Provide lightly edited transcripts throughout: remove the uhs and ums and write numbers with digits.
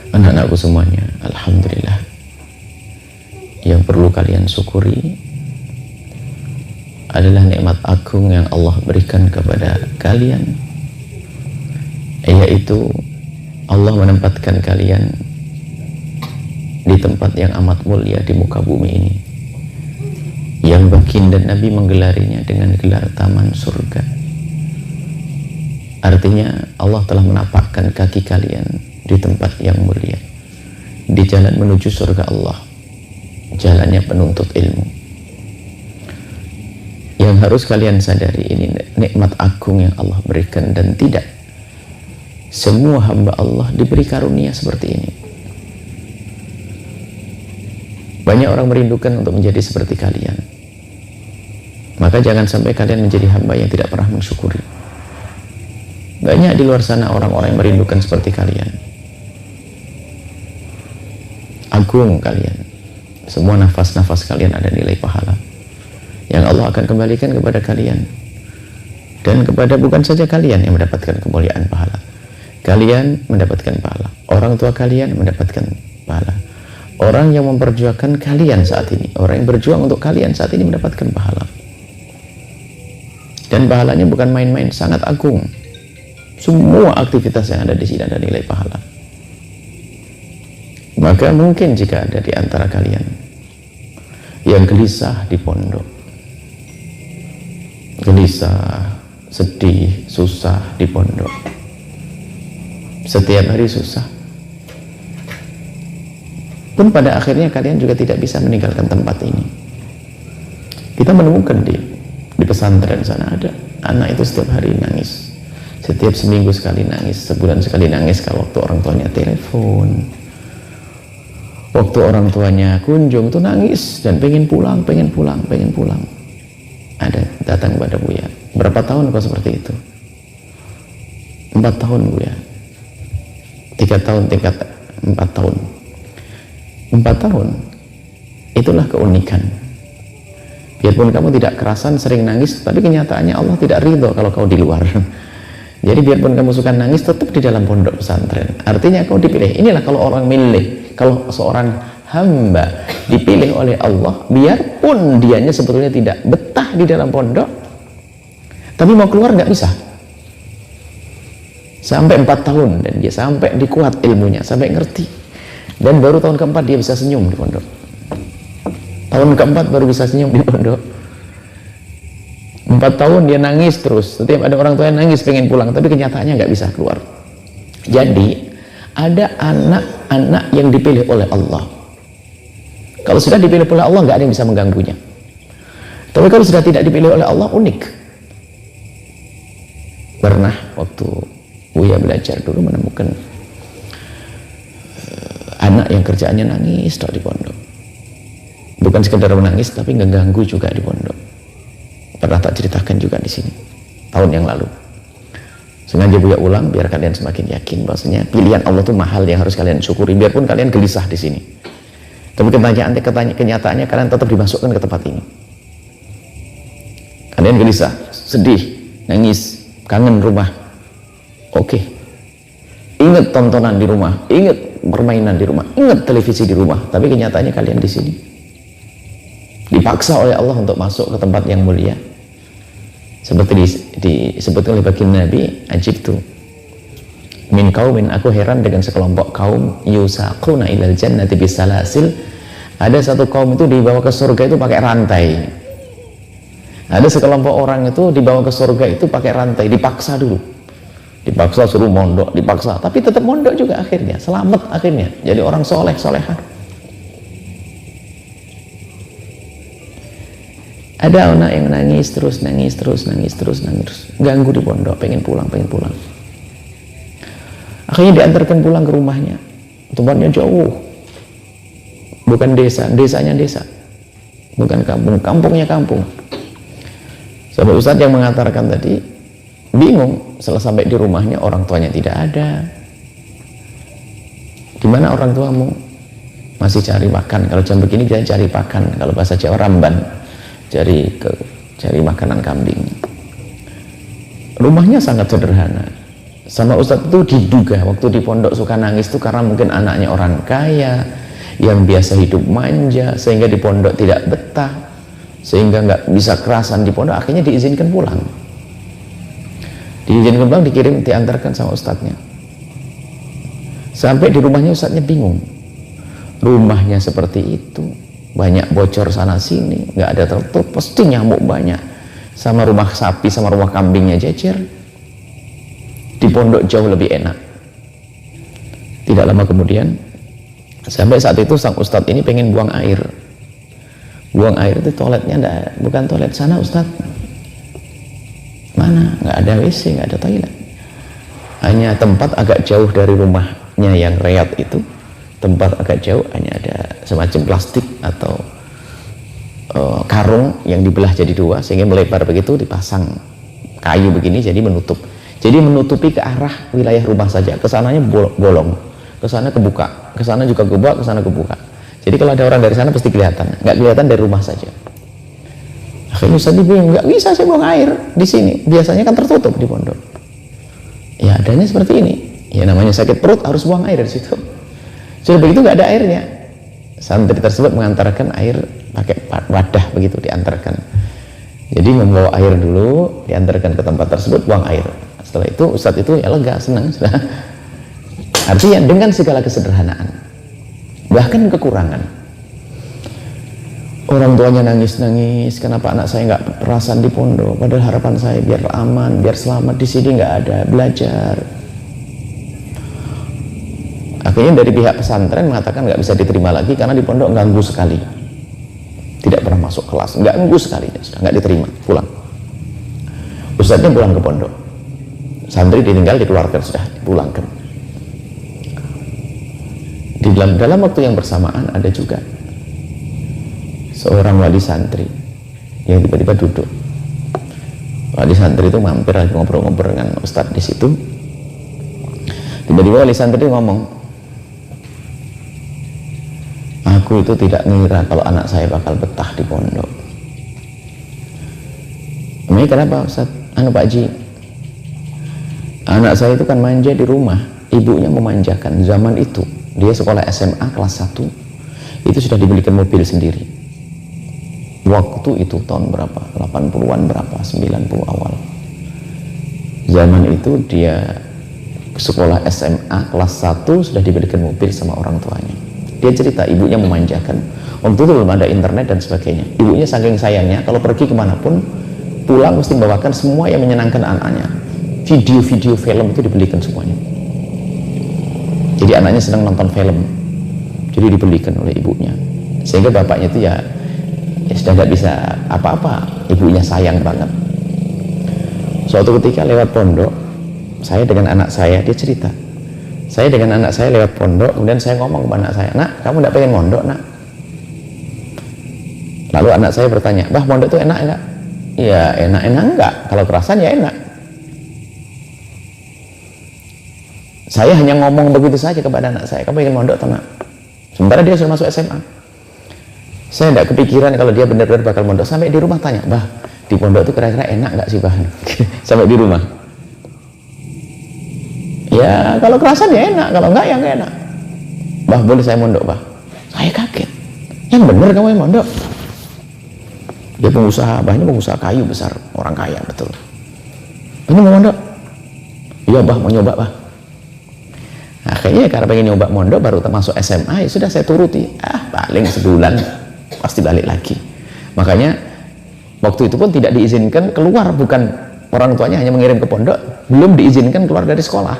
Anak-anakku semuanya, alhamdulillah, yang perlu kalian syukuri adalah nikmat agung yang Allah berikan kepada kalian, yaitu Allah menempatkan kalian di tempat yang amat mulia di muka bumi ini, yang baginda Nabi menggelarinya dengan gelar taman surga. Artinya Allah telah menapakkan kaki kalian di tempat yang mulia, di jalan menuju surga Allah, jalannya penuntut ilmu. Yang harus kalian sadari, ini nikmat agung yang Allah berikan, dan tidak semua hamba Allah diberi karunia seperti ini. Banyak orang merindukan untuk menjadi seperti kalian, maka jangan sampai kalian menjadi hamba yang tidak pernah mensyukuri. Banyak di luar sana orang-orang yang merindukan seperti kalian. Agung kalian, semua nafas-nafas kalian ada nilai pahala yang Allah akan kembalikan kepada kalian, dan kepada bukan saja kalian yang mendapatkan kemuliaan pahala, kalian mendapatkan pahala, orang tua kalian mendapatkan pahala, orang yang memperjuangkan kalian saat ini, orang yang berjuang untuk kalian saat ini mendapatkan pahala. Dan pahalanya bukan main-main, sangat agung. Semua aktivitas yang ada di sini ada nilai pahala. Maka mungkin jika ada di antara kalian yang gelisah di pondok, gelisah, sedih, susah di pondok, setiap hari susah, pun pada akhirnya kalian juga tidak bisa meninggalkan tempat ini. Kita menemukan di pesantren sana ada anak itu setiap hari nangis, setiap seminggu sekali nangis, sebulan sekali nangis kalau waktu orang tuanya telepon, waktu orang tuanya kunjung tuh nangis dan pengen pulang. Ada datang kepada Buya, berapa tahun kau seperti itu? 4 tahun Buya. 3 tahun, 4 tahun. 4 tahun. Itulah keunikan. Biarpun kamu tidak kerasan sering nangis, tapi kenyataannya Allah tidak ridho kalau kau di luar. Jadi biarpun kamu suka nangis, tetap di dalam pondok pesantren. Artinya kau dipilih. Inilah kalau orang milih, kalau seorang hamba dipilih oleh Allah, biarpun dianya sebetulnya tidak betah di dalam pondok, tapi mau keluar nggak bisa. Sampai 4 tahun, dan dia sampai dikuat ilmunya, sampai ngerti. Dan baru tahun keempat dia bisa senyum di pondok. Tahun keempat baru bisa senyum di pondok. 4 tahun dia nangis terus, setiap ada orang tua yang nangis pengen pulang, tapi kenyataannya nggak bisa keluar. Jadi ada anak-anak yang dipilih oleh Allah. Kalau sudah dipilih oleh Allah, nggak ada yang bisa mengganggunya. Tapi kalau sudah tidak dipilih oleh Allah, unik. Pernah waktu Buya belajar dulu menemukan anak yang kerjaannya nangis di pondok. Bukan sekedar menangis, tapi ngeganggu juga di pondok. Pernah tak ceritakan juga di sini tahun yang lalu. Sengaja Buya ulang biar kalian semakin yakin bahwasanya pilihan Allah itu mahal yang harus kalian syukuri, biarpun kalian gelisah di sini. Tapi kenyataannya kalian tetap dimasukkan ke tempat ini. Kalian gelisah, sedih, nangis, kangen rumah. Oke. Ingat tontonan di rumah, ingat permainan di rumah, ingat televisi di rumah, tapi kenyataannya kalian di sini. Dipaksa oleh Allah untuk masuk ke tempat yang mulia. Seperti disebutkan oleh baginda Nabi, ajibtu min qaumin, aku heran dengan sekelompok kaum yusaquna ilal jannati bisalasil. Ada satu kaum itu dibawa ke surga itu pakai rantai. Ada sekelompok orang itu dibawa ke surga itu pakai rantai, dipaksa dulu. Dipaksa suruh mondok, dipaksa, tapi tetap mondok juga akhirnya, selamat akhirnya. Jadi orang soleh, solehah. Ada anak yang nangis terus, ganggu di pondok, pengen pulang. Akhirnya diantarkan pulang ke rumahnya. Tempatnya jauh, bukan desa, desanya desa, bukan kampung, kampungnya kampung. Sahabat Ustadz yang mengantarkan tadi bingung, setelah sampai di rumahnya orang tuanya tidak ada. Di mana orang tuamu? Masih cari makan. Kalau jam begini dia cari pakan, kalau bahasa Jawa ramban. Cari makanan kambing. Rumahnya sangat sederhana, sama Ustadz itu diduga waktu di pondok suka nangis itu karena mungkin anaknya orang kaya yang biasa hidup manja, sehingga di pondok tidak betah, sehingga nggak bisa kerasan di pondok, akhirnya diizinkan pulang. Diizinkan pulang, diantarkan sama ustadznya. Sampai di rumahnya ustadznya bingung, rumahnya seperti itu, banyak bocor sana sini, nggak ada tertutup, pasti nyamuk banyak, sama rumah sapi sama rumah kambingnya jejer. Di pondok jauh lebih enak. Tidak lama kemudian, sampai saat itu sang ustadz ini pengen buang air. Buang air itu toiletnya bukan toilet sana ustadz, mana, nggak ada WC, nggak ada toilet, hanya tempat agak jauh dari rumahnya yang reat itu, tempat agak jauh, hanya ada semacam plastik atau karung yang dibelah jadi dua sehingga melebar begitu, dipasang kayu begini jadi menutupi ke arah wilayah rumah saja, kesananya bolong, kesana kebuka, kesana juga kebuka, kesana kebuka. Jadi kalau ada orang dari sana pasti kelihatan, nggak kelihatan dari rumah saja. Akhirnya Ustaz bingung, nggak bisa saya buang air di sini, biasanya kan tertutup di pondok. Ya adanya seperti ini, ya namanya sakit perut harus buang air dari situ. Sudah begitu nggak ada airnya, santri tersebut mengantarkan air pakai wadah begitu, diantarkan. Jadi membawa air dulu, diantarkan ke tempat tersebut, buang air. Setelah itu Ustadz itu ya lega, senang sudah. Artinya dengan segala kesederhanaan, bahkan kekurangan, orang tuanya nangis-nangis, kenapa anak saya nggak perasan di pondok, padahal harapan saya biar aman, biar selamat di sini, nggak ada belajar. Akhirnya dari pihak pesantren mengatakan nggak bisa diterima lagi karena di pondok ganggu sekali, tidak pernah masuk kelas, ganggu sekali, sudah nggak diterima, pulang. Ustadznya pulang ke pondok, santri ditinggal, dikeluarkan, sudah dipulangkan. Di dalam waktu yang bersamaan ada juga seorang wali santri yang tiba-tiba duduk. Wali santri itu mampir lagi ngobrol-ngobrol dengan ustadz di situ. Tiba-tiba wali santri itu ngomong, aku itu tidak ngira kalau anak saya bakal betah di pondok. Ini kenapa Ustaz? Pak Ji, anak saya itu kan manja di rumah, ibunya memanjakan. Zaman itu dia sekolah SMA kelas 1 itu sudah dibelikan mobil sendiri. Waktu itu tahun berapa? 80-an berapa? 90 awal. Zaman itu dia sekolah SMA kelas 1 sudah dibelikan mobil sama orang tuanya. Dia cerita ibunya memanjakan. Waktu itu belum ada internet dan sebagainya. Ibunya saking sayangnya kalau pergi kemanapun pulang mesti membawakan semua yang menyenangkan anaknya. Video-video film itu dibelikan semuanya. Jadi anaknya senang nonton film, jadi dibelikan oleh ibunya. Sehingga bapaknya itu ya sudah nggak bisa apa-apa, ibunya sayang banget. Suatu ketika lewat pondok, saya dengan anak saya, dia cerita, saya dengan anak saya lewat pondok, kemudian saya ngomong ke anak saya, nak, kamu nggak pengen mondok, nak? Lalu anak saya bertanya, bah, mondok itu enak enggak? Ya enak-enak enggak, kalau kerasan ya enak. Saya hanya ngomong begitu saja kepada anak saya, kamu ingin mondok atau nak? Sementara dia sudah masuk SMA. Saya tidak kepikiran kalau dia benar-benar bakal mondok. Sampai di rumah tanya, bah, di pondok itu kira-kira enak nggak sih, bah? Sampai di rumah. Ya kalau kerasan ya enak, kalau enggak ya enggak enak. Bah, boleh saya mondok, bah? Saya kaget. Yang benar kamu yang mondok? Dia pengusaha, bah, ini pengusaha kayu besar, orang kaya betul. Ini mau mondok? Iya, bah, mau nyoba, bah. Akhirnya karena pengen nyoba mondok baru masuk SMA, ya sudah saya turuti. Paling sebulan pasti balik lagi. Makanya waktu itu pun tidak diizinkan keluar, bukan orang tuanya hanya mengirim ke pondok, belum diizinkan keluar dari sekolah.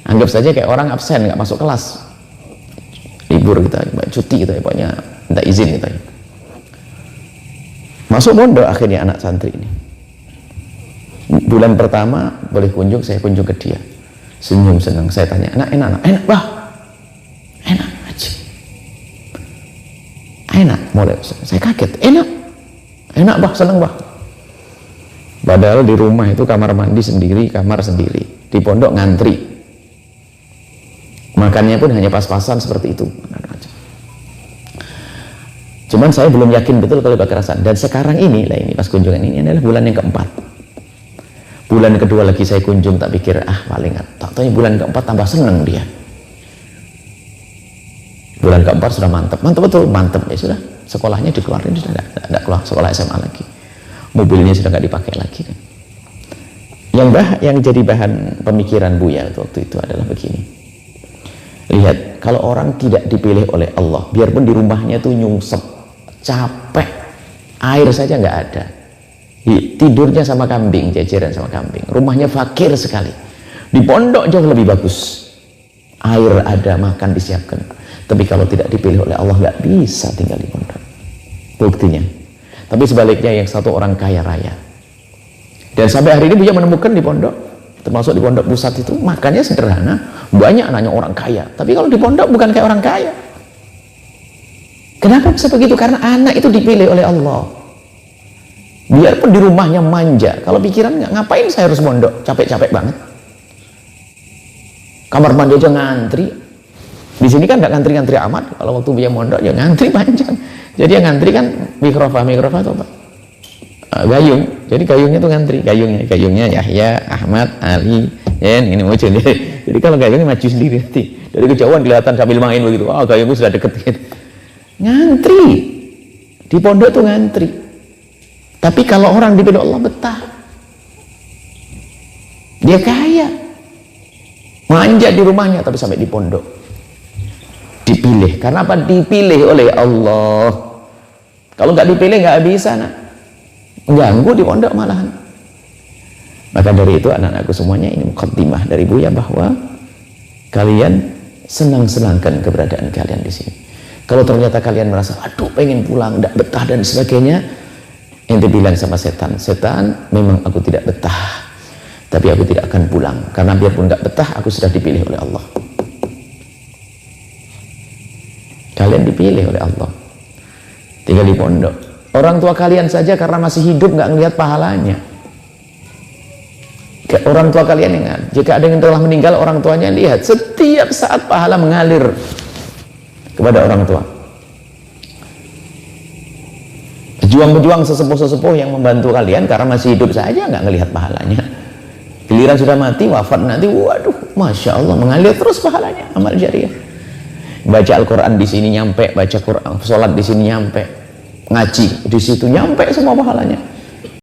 Anggap saja kayak orang absen, nggak masuk kelas, libur kita, cuti kita, pokoknya minta izin kita. Masuk pondok akhirnya anak santri ini. Bulan pertama boleh kunjung, saya kunjung ke dia. Senyum senang, saya tanya, enak, bah, enak aja, enak, mulai saya kaget, enak bah, senang bah. Padahal di rumah itu kamar mandi sendiri, kamar sendiri, di pondok ngantri, makannya pun hanya pas-pasan seperti itu. Cuman saya belum yakin betul kalau bakal kerasan. Dan sekarang ini, pas kunjungan ini adalah bulan yang keempat. Bulan kedua lagi saya kunjung, tak pikir paling tak tahu bulan keempat tambah seneng dia. Bulan keempat sudah mantap betul, mantap ya sudah, sekolahnya dikeluarin, sudah tidak keluar sekolah SMA lagi, mobilnya sudah nggak dipakai lagi kan. Yang jadi bahan pemikiran Buya waktu itu adalah begini, lihat kalau orang tidak dipilih oleh Allah, biarpun di rumahnya tuh nyungsep, capek, air saja nggak ada, tidurnya sama kambing, jajaran sama kambing, rumahnya fakir sekali, di pondok jauh lebih bagus, air ada, makan disiapkan. Tapi kalau tidak dipilih oleh Allah nggak bisa tinggal di pondok, buktinya. Tapi sebaliknya yang satu orang kaya raya, dan sampai hari ini Buya menemukan di pondok, termasuk di pondok pusat itu makannya sederhana, banyak nanya orang kaya, tapi kalau di pondok bukan kayak orang kaya. Kenapa bisa begitu? Karena anak itu dipilih oleh Allah. Biarpun di rumahnya manja, kalau pikiran ngapain saya harus pondok, capek-capek banget, kamar mandi aja ngantri. Di sini kan nggak ngantri-ngantri amat, kalau waktu Buya mondok ya ngantri panjang. Jadi yang ngantri kan mikrofah atau apa? Gayung. Jadi gayungnya tuh ngantri, gayungnya Yahya, Ahmad, Ali, ini muncul. Jadi kalau gayungnya maju sendiri nanti. Dari kejauhan kelihatan sambil main begitu. Gayungku sudah deket gitu. Ngantri. Di pondok tuh ngantri. Tapi kalau orang dipilih Allah betah. Dia kaya. Manja di rumahnya tapi sampai di pondok. Dipilih, karena apa? Dipilih oleh Allah. Kalau nggak dipilih nggak bisa, ganggu di pondok malahan. Maka dari itu anak-anakku semuanya, ini mukaddimah dari Buya bahwa kalian senang-senangkan keberadaan kalian di sini. Kalau ternyata kalian merasa aduh pengen pulang, tidak betah dan sebagainya, ente bilang sama setan, setan memang aku tidak betah, tapi aku tidak akan pulang karena biarpun nggak betah aku sudah dipilih oleh Allah. Kalian dipilih oleh Allah, tinggal di pondok. Orang tua kalian saja karena masih hidup nggak ngelihat pahalanya. Orang tua kalian ingat, jika ada yang telah meninggal, orang tuanya lihat setiap saat pahala mengalir kepada orang tua. Pejuang-pejuang sesepuh-sesepuh yang membantu kalian karena masih hidup saja nggak ngelihat pahalanya. Giliran sudah mati, wafat nanti, waduh, masya Allah, mengalir terus pahalanya, amal jariah. Baca Al-Quran di sini nyampe, baca Quran, sholat di sini nyampe, ngaji di situ nyampe semua pahalanya.